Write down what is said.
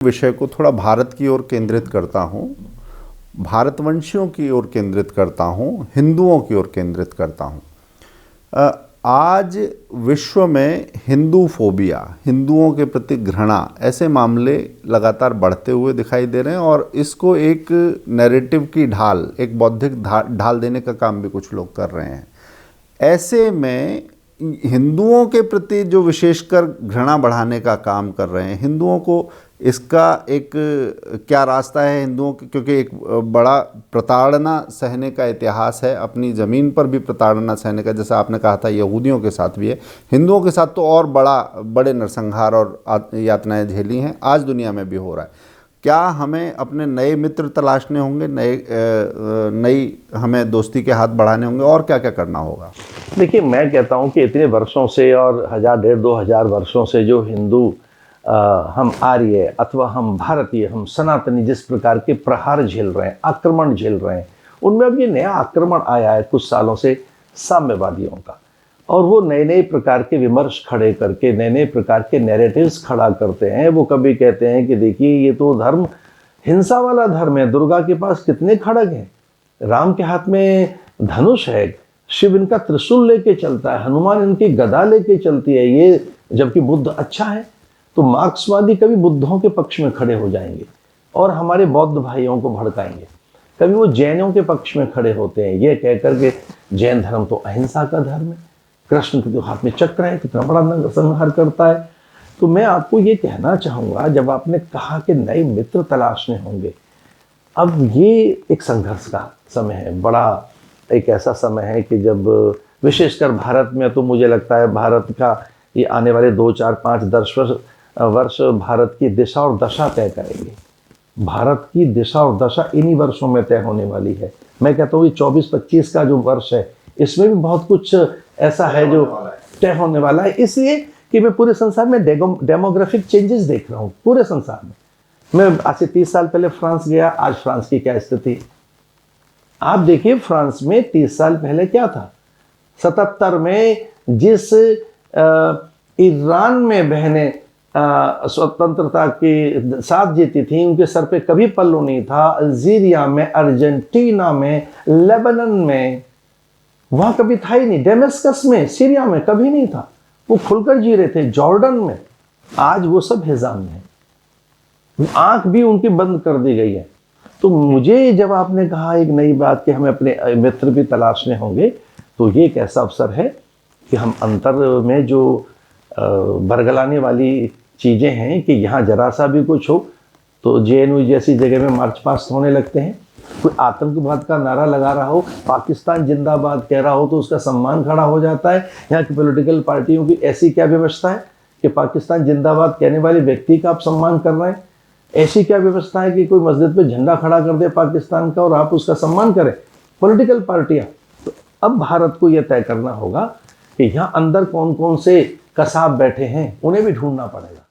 विषय को थोड़ा भारत की ओर केंद्रित करता हूँ, भारतवंशियों की ओर केंद्रित करता हूँ, हिंदुओं की ओर केंद्रित करता हूँ। आज विश्व में हिंदू फोबिया, हिंदुओं के प्रति घृणा, ऐसे मामले लगातार बढ़ते हुए दिखाई दे रहे हैं और इसको एक नैरेटिव की ढाल, एक बौद्धिक ढाल देने का काम भी कुछ लोग कर रहे हैं। ऐसे में हिंदुओं के प्रति जो विशेषकर घृणा बढ़ाने का काम कर रहे हैं, हिंदुओं को इसका एक क्या रास्ता है हिंदुओं के, क्योंकि एक बड़ा प्रताड़ना सहने का इतिहास है, अपनी ज़मीन पर भी प्रताड़ना सहने का, जैसा आपने कहा था यहूदियों के साथ भी है, हिंदुओं के साथ तो और बड़े नरसंहार और यातनाएं झेली हैं, आज दुनिया में भी हो रहा है। क्या हमें अपने नए मित्र तलाशने होंगे, नई हमें दोस्ती के हाथ बढ़ाने होंगे, और क्या क्या करना होगा? देखिए, मैं कहता हूं कि इतने वर्षों से और 1000-1500 वर्षों से जो हिंदू हम आर्य अथवा हम भारतीय, हम सनातनी जिस प्रकार के प्रहार झेल रहे हैं, आक्रमण झेल रहे हैं, उनमें अब ये नया आक्रमण आया है कुछ सालों से साम्यवादियों का, और वो नए नए प्रकार के विमर्श खड़े करके नए नए प्रकार के नैरेटिव्स खड़ा करते हैं। वो कभी कहते हैं कि देखिए ये तो धर्म हिंसा वाला धर्म है, दुर्गा के पास कितने खड़ग हैं, राम के हाथ में धनुष है, शिव इनका त्रिशूल लेके चलता है, हनुमान इनकी गदा लेके चलती है, ये जबकि बुद्ध अच्छा है। तो मार्क्सवादी कभी बुद्धों के पक्ष में खड़े हो जाएंगे और हमारे बौद्ध भाइयों को भड़काएंगे, कभी वो जैनों के पक्ष में खड़े होते हैं ये कहकर के जैन धर्म तो अहिंसा का धर्म है, कृष्ण के हाथ में चक्र है, कितना बड़ा नरसंहार करता है। तो मैं आपको ये कहना चाहूँगा, जब आपने कहा कि नए मित्र तलाशने होंगे, अब ये एक संघर्ष का समय है, बड़ा एक ऐसा समय है कि जब विशेषकर भारत में, तो मुझे लगता है भारत का ये आने वाले 2, 4, 5, 10 वर्ष भारत की दिशा और दशा तय करेंगे। भारत की दिशा और दशा इन्हीं वर्षों में तय होने वाली है। मैं कहता हूँ ये 24-25 का जो वर्ष है, इसमें भी बहुत कुछ ऐसा है जो तय होने वाला है, इसलिए कि मैं पूरे संसार में डेमोग्राफिक चेंजेस देख रहा हूँ। पूरे संसार में मैं आज से 30 साल पहले फ्रांस गया, आज फ्रांस की क्या स्थिति, आप देखिए फ्रांस में 30 साल पहले क्या था। 77 में जिस ईरान में बहनें स्वतंत्रता के साथ जीती थी, उनके सर पे कभी पल्लू नहीं था। अल्जीरिया में, अर्जेंटीना में, लेबनान में, वहां कभी था ही नहीं। डेमेस्कस में, सीरिया में कभी नहीं था, वो खुलकर जी रहे थे। जॉर्डन में, आज वो सब हिजाम में है, आंख भी उनकी बंद कर दी गई है। तो मुझे जब आपने कहा एक नई बात कि हमें अपने मित्र भी तलाशने होंगे, तो ये एक ऐसा अवसर है कि हम अंतर में जो बरगलाने वाली चीज़ें हैं कि यहाँ जरा सा भी कुछ हो तो JNU जैसी जगह में मार्च पास्ट होने लगते हैं। कोई आतंकवाद का नारा लगा रहा हो, पाकिस्तान जिंदाबाद कह रहा हो, तो उसका सम्मान खड़ा हो जाता है। यहाँ की पॉलिटिकल पार्टियों की ऐसी क्या व्यवस्था है कि पाकिस्तान जिंदाबाद कहने वाले व्यक्ति का आप सम्मान कर रहे हैं? ऐसी क्या व्यवस्था है कि कोई मस्जिद पे झंडा खड़ा कर दे पाकिस्तान का और आप उसका सम्मान करें? पॉलिटिकल पार्टियां। तो अब भारत को यह तय करना होगा कि यहाँ अंदर कौन कौन से कसाब बैठे हैं, उन्हें भी ढूंढना पड़ेगा।